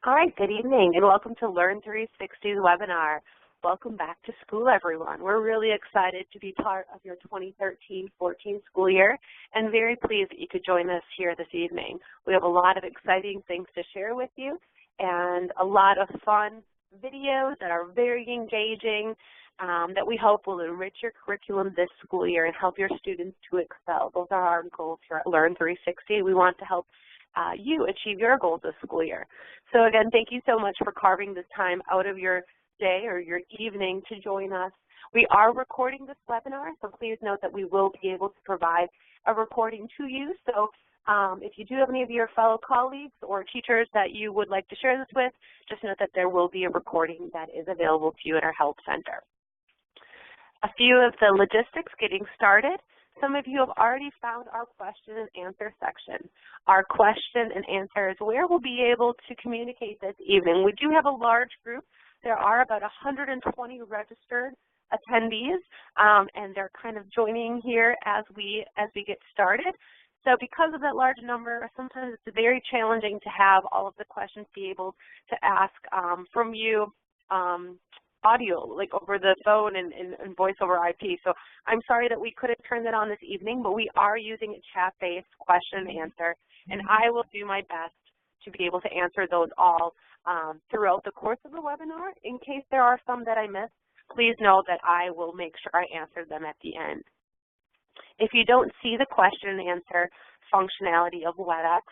All right, good evening and welcome to Learn360's webinar. Welcome back to school, everyone. We're really excited to be part of your 2013-14 school year and very pleased that you could join us here this evening. We have a lot of exciting things to share with you and a lot of fun videos that are very engaging that we hope will enrich your curriculum this school year and help your students to excel. Those are our goals here at Learn360. We want to help you achieve your goals this school year. So again, thank you so much for carving this time out of your day or your evening to join us. We are recording this webinar, so please note that we will be able to provide a recording to you. So if you do have any of your fellow colleagues or teachers that you would like to share this with, just note that there will be a recording that is available to you at our Help Center. A few of the logistics getting started. Some of you have already found our question and answer section. Our question and answer is where we'll be able to communicate this evening. We do have a large group. There are about 120 registered attendees, and they're kind of joining here as we get started. So because of that large number, sometimes it's very challenging to have all of the questions be able to ask from you audio, like over the phone and voice over IP. So I'm sorry that we couldn't turn that on this evening, but we are using a chat-based question and answer, and I will do my best to be able to answer those all throughout the course of the webinar. In case there are some that I missed, please know that I will make sure I answer them at the end. If you don't see the question and answer functionality of WebEx,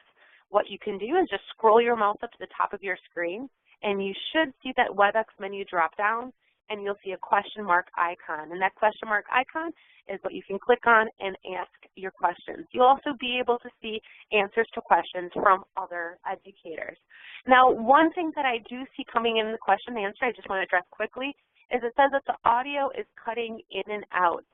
what you can do is just scroll your mouse up to the top of your screen, and you should see that WebEx menu drop down, and you'll see a question mark icon. And that question mark icon is what you can click on and ask your questions. You'll also be able to see answers to questions from other educators. Now, one thing that I do see coming in the question and answer, I just want to address quickly, is it says that the audio is cutting in and out.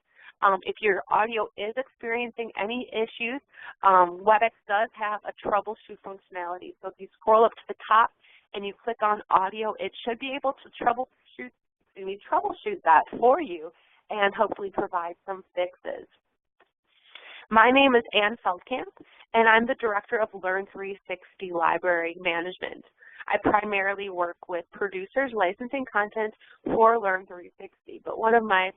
If your audio is experiencing any issues, WebEx does have a troubleshoot functionality. So if you scroll up to the top and you click on audio, it should be able to troubleshoot that for you and hopefully provide some fixes. My name is Ann Feldkamp, and I'm the Director of Learn360 Library Management. I primarily work with producers licensing content for Learn360, but one of my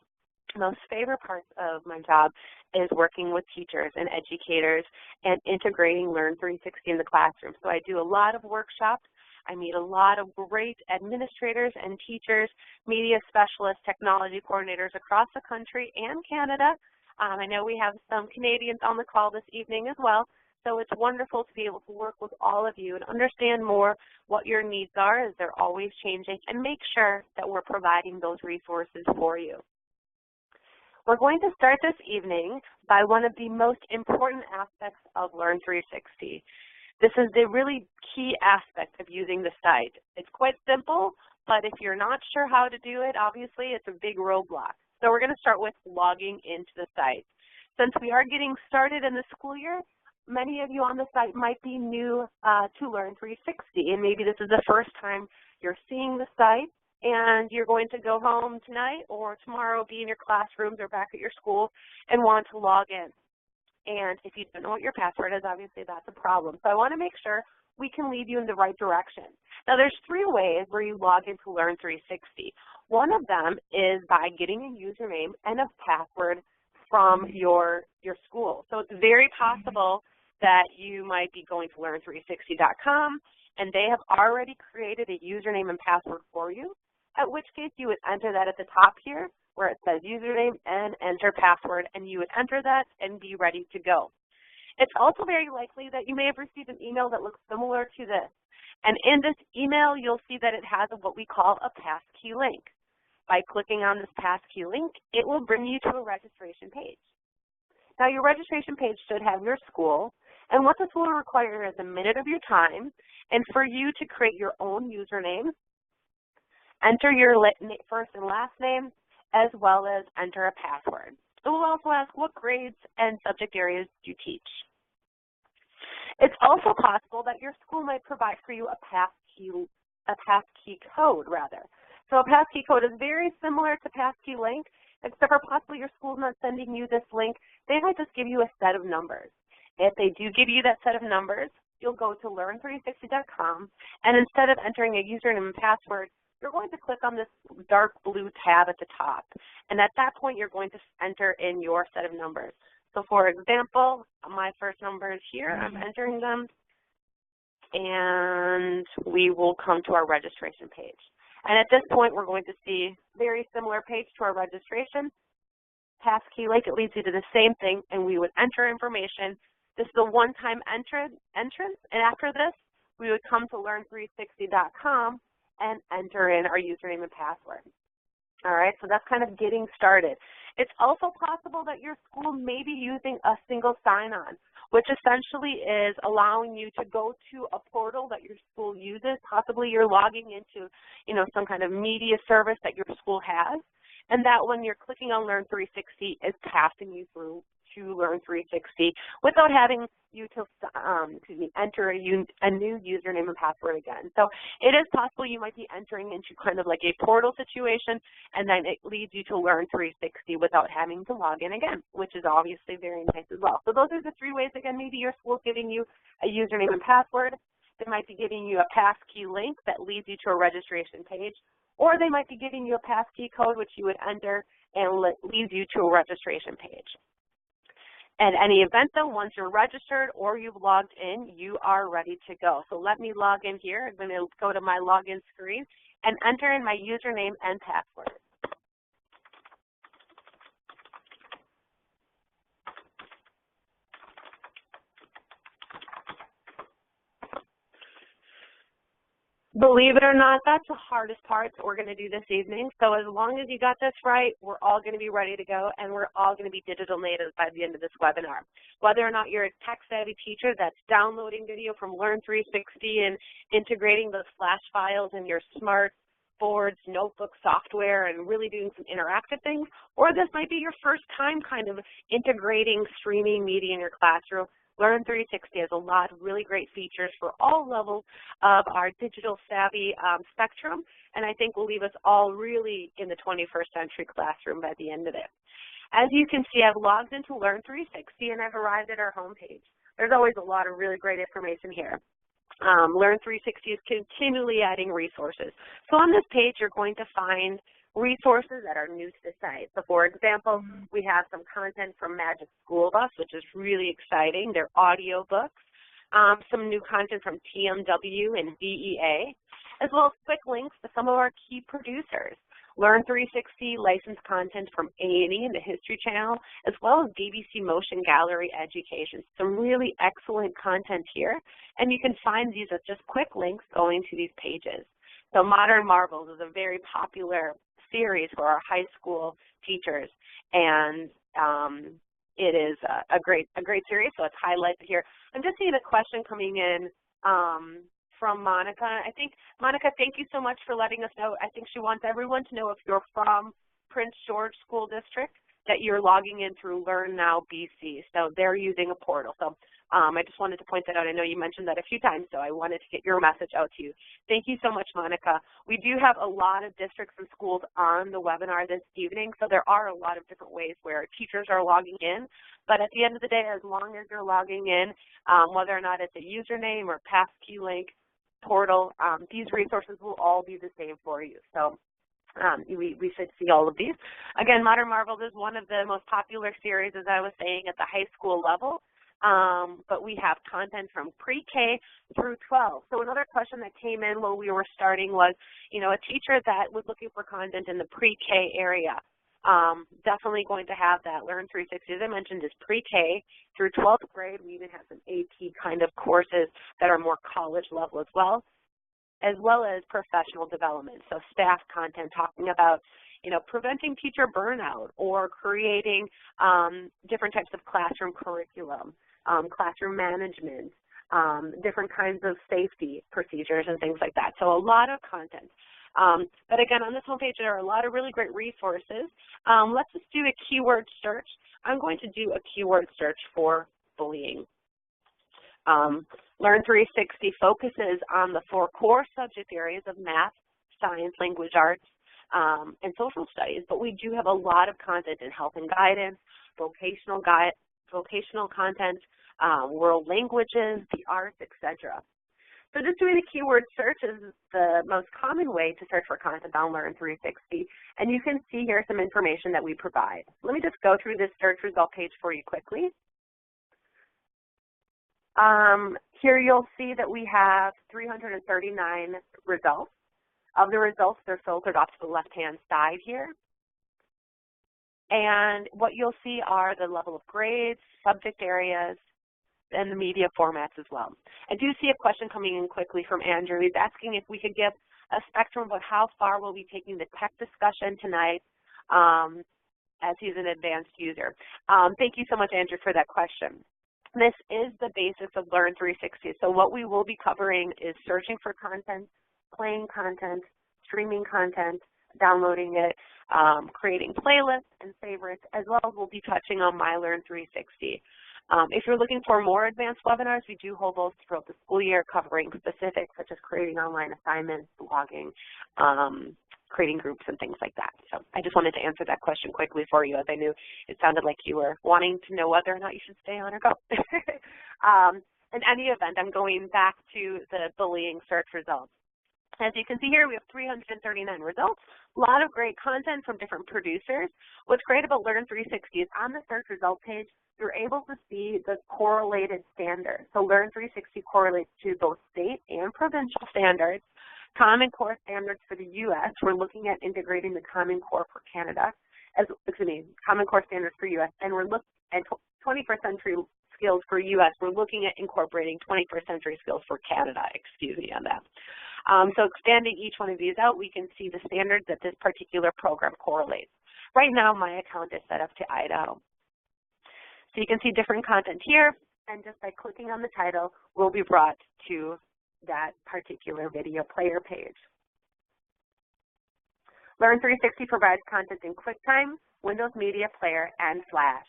most favorite parts of my job is working with teachers and educators and integrating Learn360 in the classroom. So I do a lot of workshops. I meet a lot of great administrators and teachers, media specialists, technology coordinators across the country and Canada. I know we have some Canadians on the call this evening as well, so it's wonderful to be able to work with all of you and understand more what your needs are as they're always changing and make sure that we're providing those resources for you. We're going to start this evening by one of the most important aspects of Learn360. This is the really key aspect of using the site. It's quite simple, but if you're not sure how to do it, obviously it's a big roadblock. So we're going to start with logging into the site. Since we are getting started in the school year, many of you on the site might be new to Learn360, and maybe this is the first time you're seeing the site, and you're going to go home tonight or tomorrow, be in your classrooms or back at your school and want to log in. And if you don't know what your password is, obviously that's a problem. So I want to make sure we can lead you in the right direction. Now there's three ways where you log into Learn360. One of them is by getting a username and a password from your school. So it's very possible that you might be going to learn360.com and they have already created a username and password for you, at which case you would enter that at the top here where it says username and enter password, and you would enter that and be ready to go. It's also very likely that you may have received an email that looks similar to this. And in this email, you'll see that it has what we call a passkey link. By clicking on this passkey link, it will bring you to a registration page. Now your registration page should have your school, and what this will require is a minute of your time, and for you to create your own username, enter your first and last name, as well as enter a password. It will also ask what grades and subject areas you teach. It's also possible that your school might provide for you a passkey code, rather. So a passkey code is very similar to passkey link, except for possibly your school's not sending you this link. They might just give you a set of numbers. If they do give you that set of numbers, you'll go to Learn360.com, and instead of entering a username and password, you're going to click on this dark blue tab at the top. And at that point, you're going to enter in your set of numbers. So for example, my first numbers here, I'm entering them, and we will come to our registration page. And at this point, we're going to see a very similar page to our registration. Passkey link, it leads you to the same thing, and we would enter information. This is a one-time entrance, and after this, we would come to Learn360.com and enter in our username and password. All right, so that's kind of getting started. It's also possible that your school may be using a single sign-on, which essentially is allowing you to go to a portal that your school uses. Possibly you're logging into, some kind of media service that your school has, and that when you're clicking on Learn360, it's passing you through to Learn360 without having you to enter a new username and password again. So it is possible you might be entering into kind of like a portal situation, and then it leads you to Learn360 without having to log in again, which is obviously very nice as well. So those are the three ways. Again, maybe your school's giving you a username and password. They might be giving you a passkey link that leads you to a registration page, or they might be giving you a passkey code which you would enter and leads you to a registration page. In any event, though, once you're registered or you've logged in, you are ready to go. So let me log in here. I'm going to go to my login screen and enter in my username and password. Believe it or not, that's the hardest part that we're going to do this evening. So as long as you got this right, we're all going to be ready to go, and we're all going to be digital natives by the end of this webinar. Whether or not you're a tech-savvy teacher that's downloading video from Learn360 and integrating those flash files in your smart boards, notebook software, and really doing some interactive things, or this might be your first time kind of integrating streaming media in your classroom, Learn360 has a lot of really great features for all levels of our digital savvy spectrum, and I think will leave us all really in the 21st century classroom by the end of it. As you can see, I've logged into Learn360 and I've arrived at our homepage. There's always a lot of really great information here. Learn360 is continually adding resources. So on this page, you're going to find resources that are new to the site. So for example, we have some content from Magic School Bus, which is really exciting. They're audio books. Some new content from TMW and VEA, as well as quick links to some of our key producers. Learn360 licensed content from A&E and the History Channel, as well as BBC Motion Gallery Education. Some really excellent content here, and you can find these as just quick links going to these pages. So Modern Marvels is a very popular series for our high school teachers, and it is a great series, so it's highlighted here. I'm just seeing a question coming in from Monica. I think, Monica, thank you so much for letting us know. I think she wants everyone to know if you're from Prince George School District that you're logging in through Learn Now BC. So they're using a portal. So I just wanted to point that out. I know you mentioned that a few times, so I wanted to get your message out to you. Thank you so much, Monica. We do have a lot of districts and schools on the webinar this evening, so there are a lot of different ways where teachers are logging in. But at the end of the day, as long as you're logging in, whether or not it's a username or passkey link, portal, these resources will all be the same for you. So we should see all of these. Again, Modern Marvels is one of the most popular series, as I was saying, at the high school level. But we have content from pre-K through 12. So another question that came in while we were starting was, a teacher that was looking for content in the pre-K area. Definitely going to have that. Learn360, as I mentioned, is pre-K through 12th grade. We even have some AP kind of courses that are more college level as well as professional development. So staff content talking about, preventing teacher burnout or creating different types of classroom curriculum, classroom management, different kinds of safety procedures and things like that. So a lot of content. But again, on this homepage, there are a lot of really great resources. Let's just do a keyword search. I'm going to do a keyword search for bullying. Learn360 focuses on the 4 core subject areas of math, science, language arts, and social studies, but we do have a lot of content in health and guidance, vocational content, world languages, the arts, etc. So just doing a keyword search is the most common way to search for content on Learn360, and you can see here some information that we provide. Let me just go through this search result page for you quickly. Here you'll see that we have 339 results. Of the results, they're filtered off to the left-hand side here. And what you'll see are the level of grades, subject areas, and the media formats as well. I do see a question coming in quickly from Andrew. He's asking if we could give a spectrum about how far we'll be taking the tech discussion tonight as he's an advanced user. Thank you so much, Andrew, for that question. This is the basis of Learn360. So what we will be covering is searching for content, playing content, streaming content, downloading it, creating playlists and favorites, as well as we'll be touching on My Learn360. If you're looking for more advanced webinars, we do hold those throughout the school year covering specifics such as creating online assignments, blogging, creating groups and things like that. So I just wanted to answer that question quickly for you, as I knew it sounded like you were wanting to know whether or not you should stay on or go. In any event, I'm going back to the bullying search results. As you can see here, we have 339 results, a lot of great content from different producers. What's great about Learn360 is on the search result page, you're able to see the correlated standards. So Learn360 correlates to both state and provincial standards. Common Core standards for the U.S., we're looking at integrating the Common Core for Canada, Common Core standards for U.S., and we're looking at 21st century skills for U.S., we're looking at incorporating 21st century skills for Canada, excuse me on that. So expanding each one of these out, we can see the standards that this particular program correlates. Right now, my account is set up to Idaho. So you can see different content here, and just by clicking on the title, we'll be brought to that particular video player page. Learn360 provides content in QuickTime, Windows Media Player, and Flash.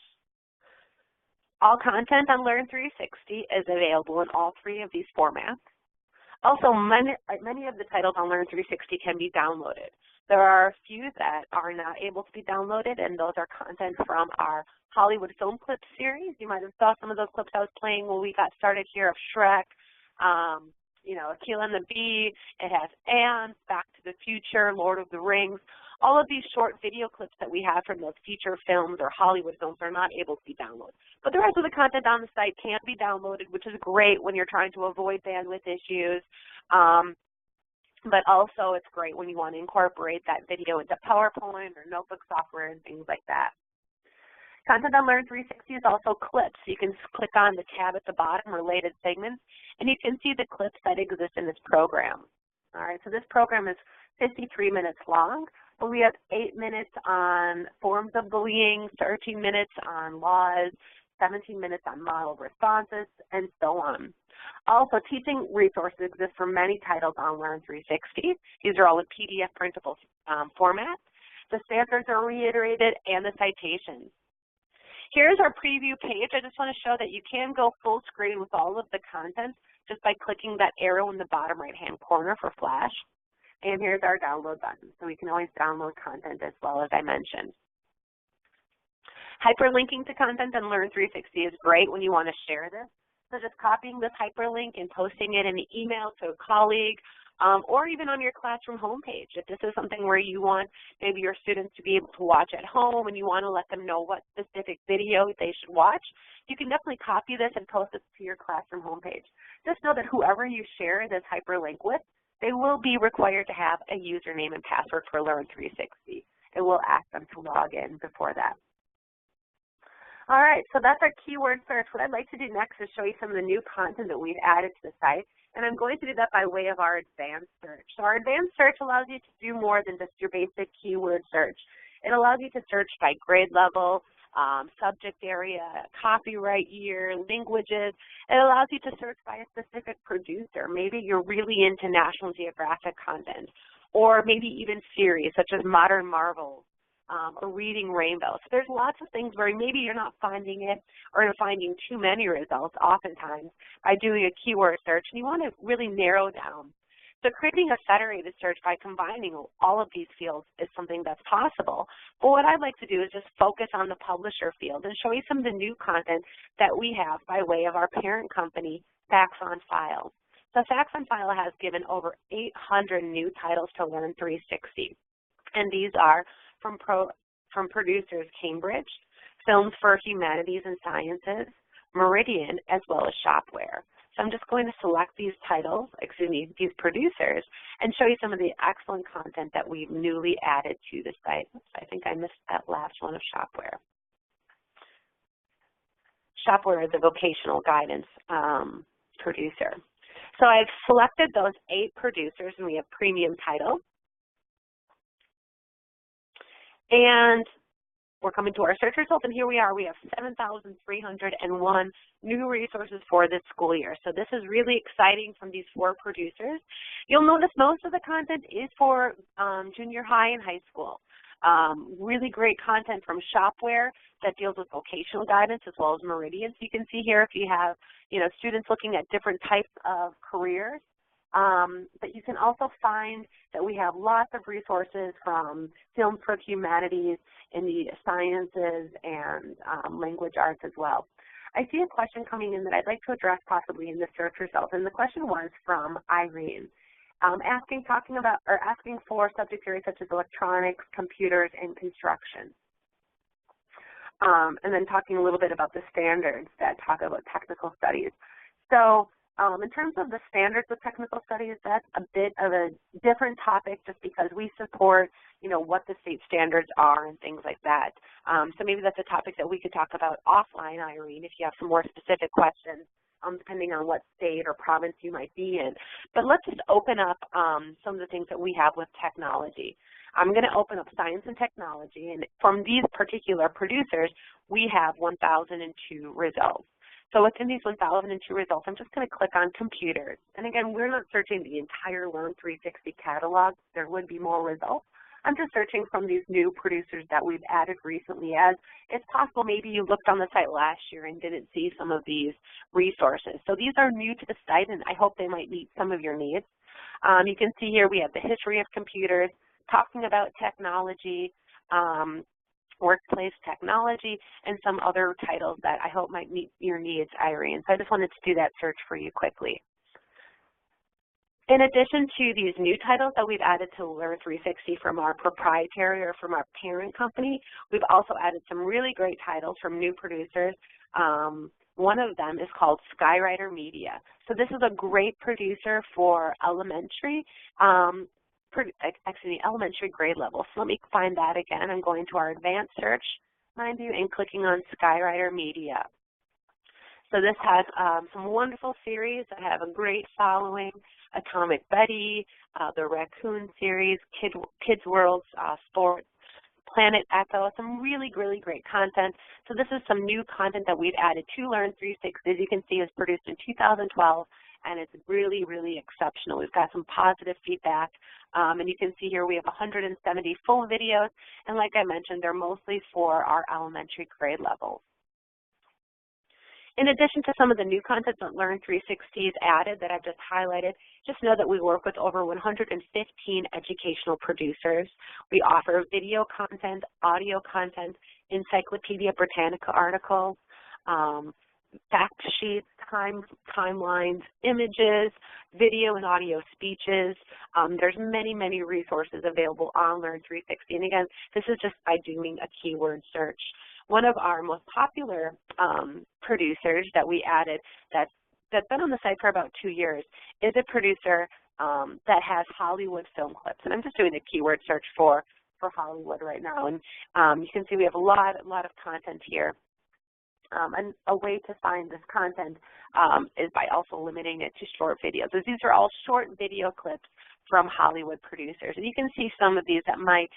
All content on Learn360 is available in all three of these formats. Also, many of the titles on Learn360 can be downloaded. There are a few that are not able to be downloaded, and those are content from our Hollywood film clip series. You might have saw some of those clips I was playing when we got started here of Shrek, Akil and the Bee. It has Ants, Back to the Future, Lord of the Rings. All of these short video clips that we have from those feature films or Hollywood films are not able to be downloaded. But the rest of the content on the site can be downloaded, which is great when you're trying to avoid bandwidth issues. But also it's great when you want to incorporate that video into PowerPoint or notebook software and things like that. Content on Learn360 is also clips. You can click on the tab at the bottom, related segments, and you can see the clips that exist in this program. All right, so this program is 53 minutes long, but we have 8 minutes on forms of bullying, 13 minutes on laws, 17 minutes on model responses, and so on. Also, teaching resources exist for many titles on Learn360. These are all in PDF printable format. The standards are reiterated and the citations. Here's our preview page. I just want to show that you can go full screen with all of the content just by clicking that arrow in the bottom right-hand corner for Flash. And here's our download button, so we can always download content as well, as I mentioned. Hyperlinking to content on Learn360 is great when you want to share this. So just copying this hyperlink and posting it in an email to a colleague, or even on your classroom homepage. If this is something where you want maybe your students to be able to watch at home and you want to let them know what specific video they should watch, you can definitely copy this and post it to your classroom homepage. Just know that whoever you share this hyperlink with, they will be required to have a username and password for Learn360. It will ask them to log in before that. All right, so that's our keyword search. What I'd like to do next is show you some of the new content that we've added to the site, and I'm going to do that by way of our advanced search. So our advanced search allows you to do more than just your basic keyword search. It allows you to search by grade level, subject area, copyright year, languages. It allows you to search by a specific producer. Maybe you're really into National Geographic content, or maybe even series such as Modern Marvels. Or Reading Rainbow. So there's lots of things where maybe you're not finding it or you're finding too many results oftentimes by doing a keyword search, and you want to really narrow down So creating a federated search by combining all of these fields is something that's possible. But what I'd like to do is just focus on the publisher field and show you some of the new content that we have by way of our parent company, Facts on File. So Facts on File has given over 800 new titles to Learn360, and these are from producers Cambridge, Films for Humanities and Sciences, Meridian, as well as Shopware. So I'm just going to select these titles, these producers, and show you some of the excellent content that we've newly added to the site. Oops, I think I missed that last one of Shopware. Shopware is a vocational guidance producer. So I've selected those 8 producers, and we have premium title. And we're coming to our search results, and here we are. We have 7,301 new resources for this school year. So this is really exciting from these 4 producers. You'll notice most of the content is for junior high and high school. Really great content from Shopware that deals with vocational guidance as well as Meridian. So you can see here if you have, students looking at different types of careers. But you can also find that we have lots of resources from Films for Humanities in the sciences and language arts as well. I see a question coming in that I'd like to address possibly in the search results, and the question was from Irene, asking for subject areas such as electronics, computers, and construction. And then talking a little bit about the standards that talk about technical studies. So in terms of the standards of technical studies, that's a bit of a different topic just because we support, what the state standards are and things like that. So maybe that's a topic that we could talk about offline, Irene, if you have some more specific questions, depending on what state or province you might be in. But let's just open up some of the things that we have with technology. I'm going to open up science and technology, and from these particular producers, we have 1,002 results. So within these 1,002 results, I'm just going to click on computers. And again, we're not searching the entire Learn360 catalog. There would be more results. I'm just searching from these new producers that we've added recently, as it's possible maybe you looked on the site last year and didn't see some of these resources. So these are new to the site, and I hope they might meet some of your needs. You can see here we have the history of computers, talking about technology, workplace technology, and some other titles that I hope might meet your needs, Irene. So I just wanted to do that search for you quickly. In addition to these new titles that we've added to Learn360 from our proprietary or from our parent company, we've also added some really great titles from new producers. One of them is called Skywriter Media. So this is a great producer for elementary, elementary grade level. So let me find that again. I'm going to our advanced search, mind you, and clicking on Skywriter Media. So this has some wonderful series that have a great following: Atomic Betty, the Raccoon series, Kids World, Sports, Planet Echo, some really, really great content. So this is some new content that we've added to Learn360. As you can see, it was produced in 2012, and it's really, really exceptional. We've got some positive feedback, and you can see here we have 170 full videos, and like I mentioned, they're mostly for our elementary grade levels. In addition to some of the new content that Learn360 has added that I've just highlighted, just know that we work with over 115 educational producers. We offer video content, audio content, Encyclopedia Britannica articles, fact sheets, timelines, images, video and audio speeches. There's many, many resources available on Learn360. And again, this is just by doing a keyword search. One of our most popular producers that we added that's been on the site for about 2 years is a producer that has Hollywood film clips. And I'm just doing a keyword search for Hollywood right now. And you can see we have a lot of content here. And a way to find this content is by also limiting it to short videos. So these are all short video clips from Hollywood producers. And you can see some of these that might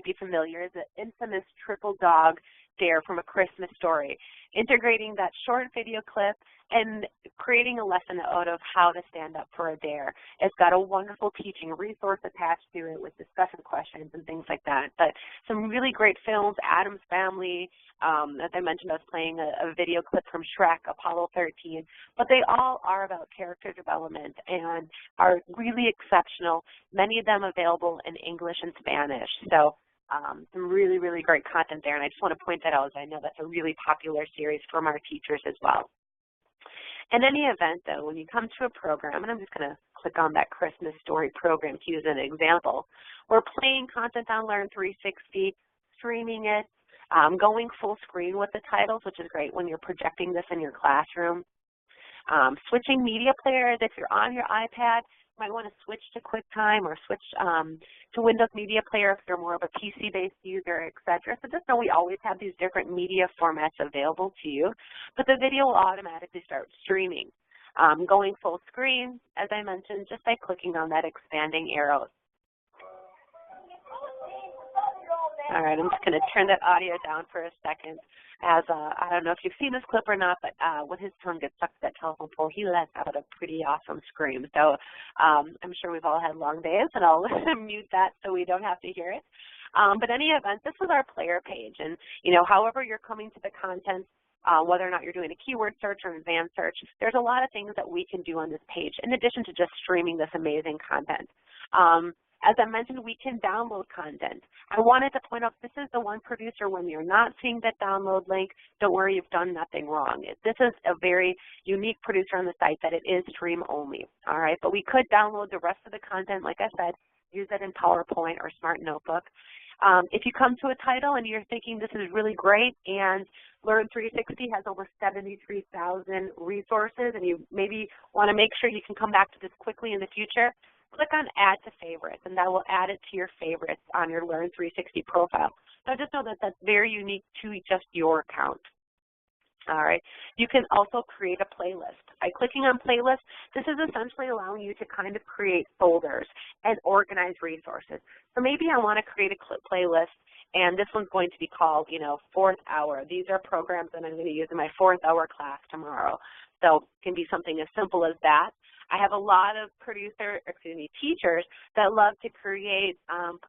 be familiar. The infamous Triple Dog dare from a Christmas story, integrating that short video clip and creating a lesson out of how to stand up for a dare. It's got a wonderful teaching resource attached to it with discussion questions and things like that. But some really great films, Addams Family, as I mentioned, I was playing a video clip from Shrek, Apollo 13, but they all are about character development and are really exceptional, many of them available in English and Spanish. So some really, really great content there, and I just want to point that out as I know that's a really popular series from our teachers as well. In any event, though, when you come to a program, and I'm just going to click on that Christmas story program to use an example, we're playing content on Learn360, streaming it, going full screen with the titles, which is great when you're projecting this in your classroom. Switching media players, if you're on your iPad, you might want to switch to QuickTime or switch to Windows Media Player if you're more of a PC-based user, etc. So just know we always have these different media formats available to you, but the video will automatically start streaming. Going full screen, as I mentioned, just by clicking on that expanding arrow. All right, I'm just going to turn that audio down for a second. As I don't know if you've seen this clip or not, but when his tongue gets stuck to that telephone pole, he lets out a pretty awesome scream. So I'm sure we've all had long days, and I'll mute that so we don't have to hear it. But in any event, this is our player page, and however you're coming to the content, whether or not you're doing a keyword search or an advanced search, there's a lot of things that we can do on this page in addition to just streaming this amazing content. As I mentioned, we can download content. I wanted to point out this is the one producer when you're not seeing that download link, don't worry, you've done nothing wrong. This is a very unique producer on the site that it is stream only, all right? But we could download the rest of the content, like I said, use it in PowerPoint or Smart Notebook. If you come to a title and you're thinking this is really great and Learn360 has over 73,000 resources and you maybe want to make sure you can come back to this quickly in the future, click on Add to Favorites, and that will add it to your favorites on your Learn360 profile. Now just know that that's very unique to just your account. All right. You can also create a playlist. By clicking on Playlist, this is essentially allowing you to kind of create folders and organize resources. So maybe I want to create a playlist, and this one's going to be called, 4th Hour. These are programs that I'm going to use in my 4th hour class tomorrow. So it can be something as simple as that. I have a lot of teachers that love to create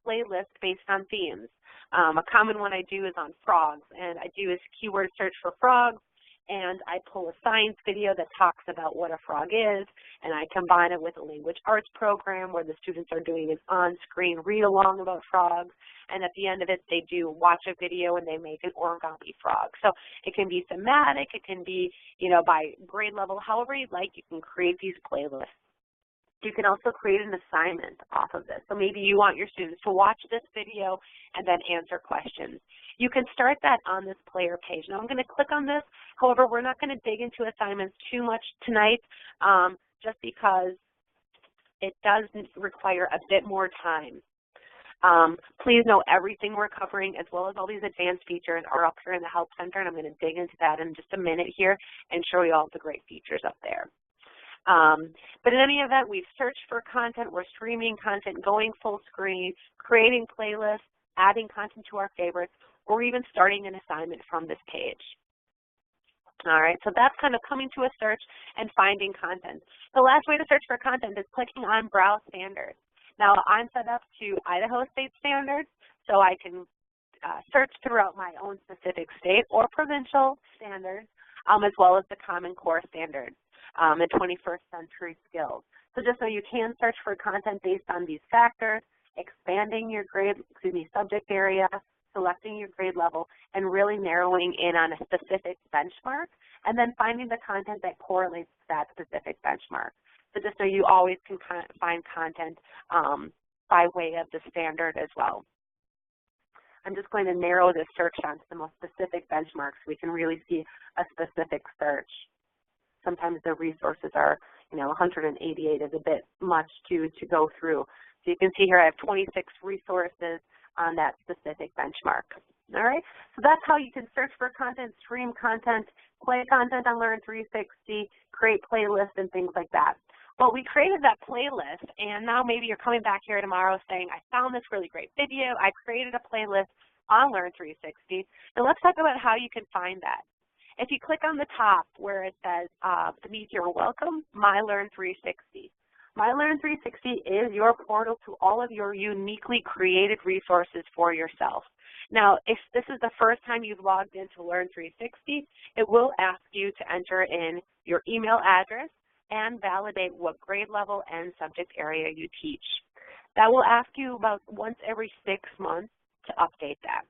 playlists based on themes. A common one I do is on frogs, and I do a keyword search for frogs, and I pull a science video that talks about what a frog is, and I combine it with a language arts program where the students are doing an on-screen read-along about frogs, and at the end of it, they do watch a video and they make an origami frog. So it can be thematic, it can be, by grade level, however you'd like, you can create these playlists. You can also create an assignment off of this. So maybe you want your students to watch this video and then answer questions. You can start that on this player page. Now I'm going to click on this. However, we're not going to dig into assignments too much tonight just because it does require a bit more time. Please know everything we're covering as well as all these advanced features are up here in the Help Center, and I'm going to dig into that in just a minute here and show you all the great features up there. But in any event, we've searched for content, we're streaming content, going full screen, creating playlists, adding content to our favorites, or even starting an assignment from this page. All right, so that's kind of coming to a search and finding content. The last way to search for content is clicking on Browse Standards. Now, I'm set up to Idaho State Standards, so I can search throughout my own specific state or provincial standards, as well as the Common Core standards and 21st century skills. So just so you can search for content based on these factors, expanding your subject area, selecting your grade level, and really narrowing in on a specific benchmark, and then finding the content that correlates to that specific benchmark. So just so you always can find content by way of the standard as well. I'm just going to narrow this search down to the most specific benchmarks so we can really see a specific search. Sometimes the resources are, 188 is a bit much to go through. So you can see here I have 26 resources on that specific benchmark. All right, so that's how you can search for content, stream content, play content on Learn360, create playlists and things like that. Well, we created that playlist, and now maybe you're coming back here tomorrow saying, I found this really great video, I created a playlist, on Learn360. And let's talk about how you can find that. If you click on the top where it says beneath your welcome, My Learn360. My Learn360 is your portal to all of your uniquely created resources for yourself. Now, if this is the first time you've logged into Learn360, it will ask you to enter in your email address and validate what grade level and subject area you teach. That will ask you about once every 6 months to update that.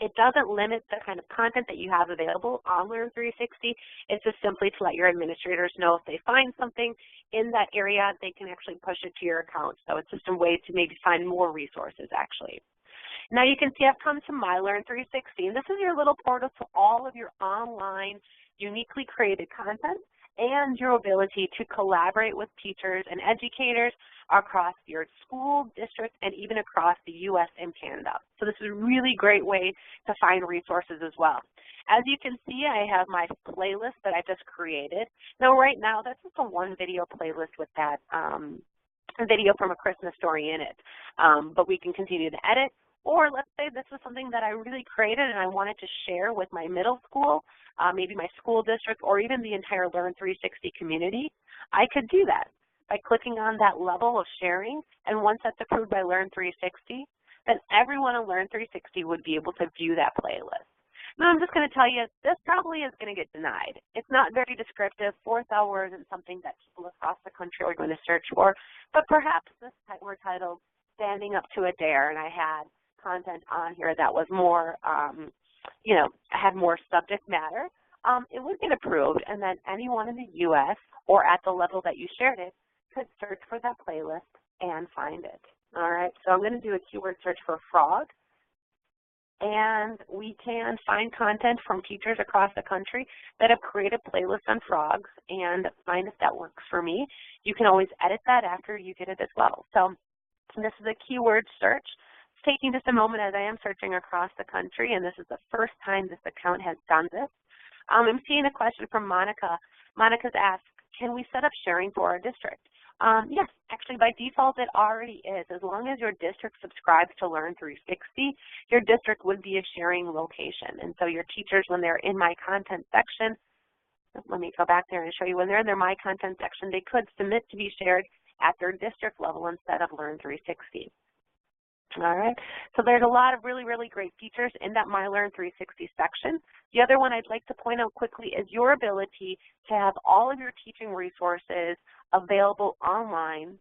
It doesn't limit the kind of content that you have available on Learn360. It's just simply to let your administrators know if they find something in that area, they can actually push it to your account. So it's just a way to maybe find more resources, actually. Now you can see I've come to My Learn360, and this is your little portal to all of your online, uniquely created content and your ability to collaborate with teachers and educators across your school, district, and even across the U.S. and Canada. So this is a really great way to find resources as well. As you can see, I have my playlist that I just created. Now right now, that's just a one video playlist with that video from A Christmas Story in it. But we can continue to edit. Or let's say this is something that I really created and I wanted to share with my middle school, maybe my school district, or even the entire Learn360 community. I could do that by clicking on that level of sharing, and once that's approved by Learn360, then everyone on Learn360 would be able to view that playlist. Now I'm just going to tell you, this probably is going to get denied. It's not very descriptive. 4,000 words isn't something that people across the country are going to search for, but perhaps this were titled Standing Up to a Dare, and I had content on here that was more, had more subject matter, it would get approved, and then anyone in the U.S. or at the level that you shared it could search for that playlist and find it. All right, so I'm going to do a keyword search for frog, and we can find content from teachers across the country that have created playlists on frogs and find if that works for me. You can always edit that after you get it as well. So this is a keyword search. Taking just a moment as I am searching across the country, and this is the first time this account has done this. I'm seeing a question from Monica. Monica's asked, can we set up sharing for our district? Yes, actually by default it already is. As long as your district subscribes to Learn360, your district would be a sharing location. And so your teachers, when they're in My Content section, let me go back there and show you, when they're in their My Content section, they could submit to be shared at their district level instead of Learn360. All right, so there's a lot of really, really great features in that My Learn360 section. The other one I'd like to point out quickly is your ability to have all of your teaching resources available online,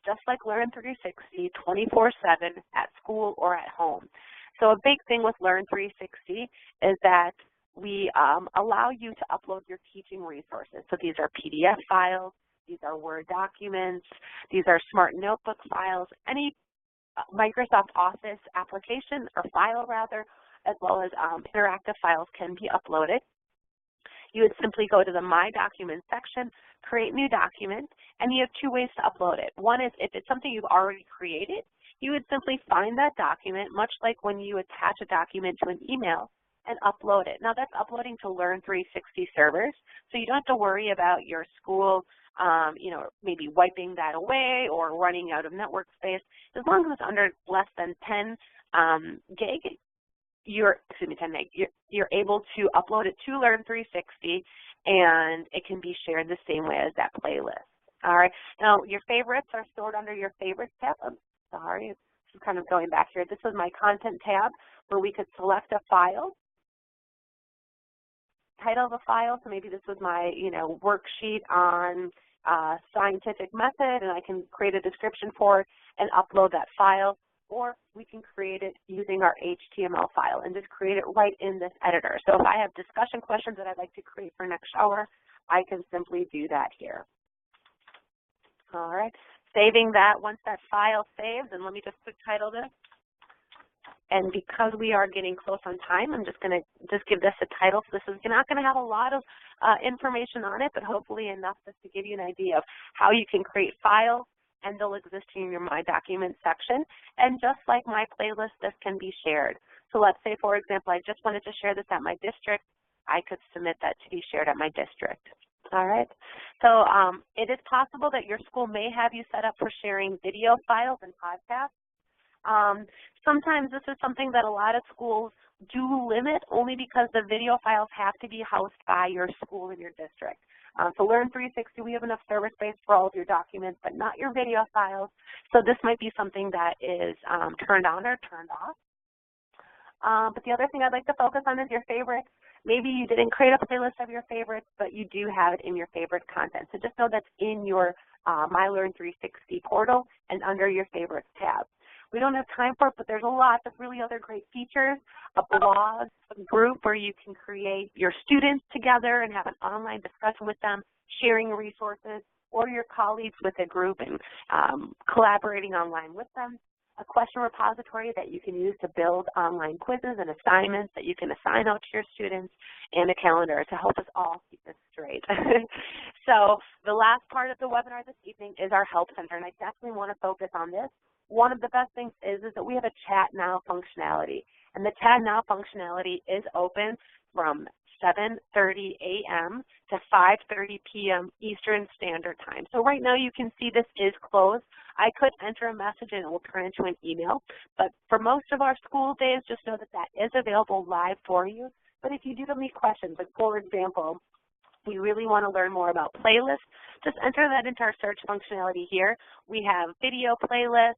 just like Learn360, 24/7 at school or at home. So a big thing with Learn360 is that we allow you to upload your teaching resources. So these are PDF files, these are Word documents, these are Smart Notebook files, any Microsoft Office application or file rather, as well as interactive files can be uploaded. You would simply go to the My Documents section, create new document, and you have two ways to upload it. One is if it's something you've already created, you would simply find that document, much like when you attach a document to an email, and upload it. Now that's uploading to Learn360 servers, so you don't have to worry about your school maybe wiping that away or running out of network space. As long as it's under less than 10 gig, you're able to upload it to Learn360, and it can be shared the same way as that playlist. All right. Now your favorites are stored under your favorites tab. I'm sorry, I'm kind of going back here. This was my content tab where we could select a file, title of a file. So maybe this was my worksheet on scientific method, and I can create a description for it and upload that file, or we can create it using our HTML file and just create it right in this editor. So if I have discussion questions that I'd like to create for next hour, I can simply do that here. All right, saving that. Once that file saves, and let me just quick title this. And because we are getting close on time, I'm just going to give this a title. So this is not going to have a lot of information on it, but hopefully enough just to give you an idea of how you can create files, and they'll exist in your My Documents section. And just like my playlist, this can be shared. So let's say, for example, I just wanted to share this at my district. I could submit that to be shared at my district. All right. So it is possible that your school may have you set up for sharing video files and podcasts. Sometimes this is something that a lot of schools do limit only because the video files have to be housed by your school and your district. So Learn360, we have enough server space for all of your documents, but not your video files. So this might be something that is turned on or turned off. But the other thing I'd like to focus on is your favorites. Maybe you didn't create a playlist of your favorites, but you do have it in your favorite content. So just know that's in your My Learn360 portal and under your favorites tab. We don't have time for it, but there's a lot of really other great features, a blog, a group where you can create your students together and have an online discussion with them, sharing resources, or your colleagues with a group and collaborating online with them. A question repository that you can use to build online quizzes and assignments that you can assign out to your students, and a calendar to help us all keep this straight. So the last part of the webinar this evening is our Help Center, and I definitely want to focus on this. One of the best things is that we have a Chat Now functionality, and the Chat Now functionality is open from 7:30 a.m. to 5:30 p.m. Eastern Standard Time. So right now you can see this is closed. I could enter a message and it will turn into an email, but for most of our school days, just know that that is available live for you. But if you do have any questions, like for example, we really want to learn more about playlists, just enter that into our search functionality here. We have video playlists,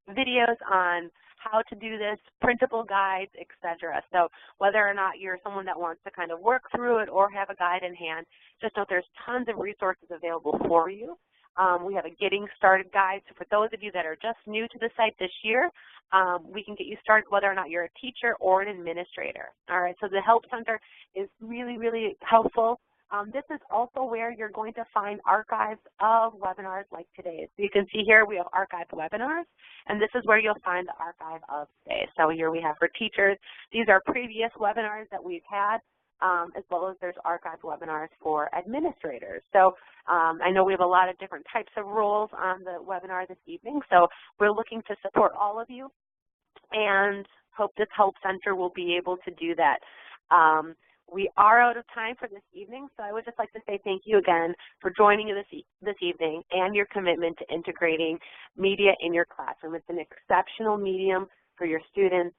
videos on how to do this, printable guides, etc. So whether or not you're someone that wants to kind of work through it or have a guide in hand, just know there's tons of resources available for you. We have a Getting Started guide, so for those of you that are just new to the site this year, we can get you started whether or not you're a teacher or an administrator. All right, so the Help Center is really, really helpful. This is also where you're going to find archives of webinars like today's. So you can see here we have archived webinars, and this is where you'll find the archive of today. So here we have for teachers, these are previous webinars that we've had, as well as there's archived webinars for administrators. So I know we have a lot of different types of roles on the webinar this evening, so we're looking to support all of you and hope this Help Center will be able to do that. We are out of time for this evening, so I would just like to say thank you again for joining this evening and your commitment to integrating media in your classroom. It's an exceptional medium for your students.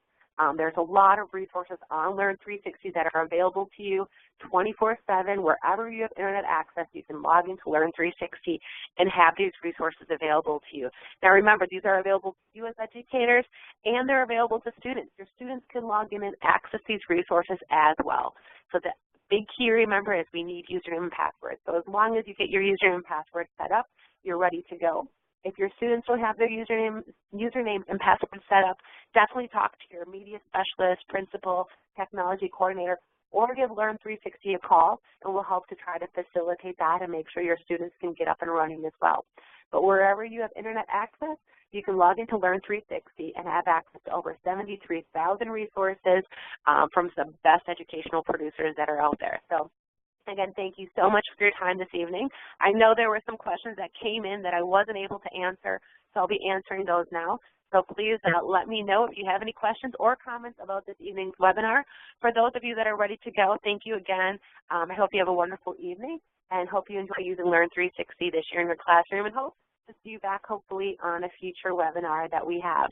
There's a lot of resources on Learn360 that are available to you 24/7. Wherever you have internet access, you can log into Learn360 and have these resources available to you. Now remember, these are available to you as educators, and they're available to students. Your students can log in and access these resources as well. So the big key, remember, is we need username and password. So as long as you get your username and password set up, you're ready to go. If your students don't have their username and password set up, definitely talk to your media specialist, principal, technology coordinator, or give Learn360 a call, and we'll help to try to facilitate that and make sure your students can get up and running as well. But wherever you have internet access, you can log into Learn360 and have access to over 73,000 resources from some best educational producers that are out there. So again, thank you so much for your time this evening. I know there were some questions that came in that I wasn't able to answer, so I'll be answering those now. So please let me know if you have any questions or comments about this evening's webinar. For those of you that are ready to go, thank you again. I hope you have a wonderful evening and hope you enjoy using Learn360 this year in your classroom, and hope to see you back hopefully on a future webinar that we have.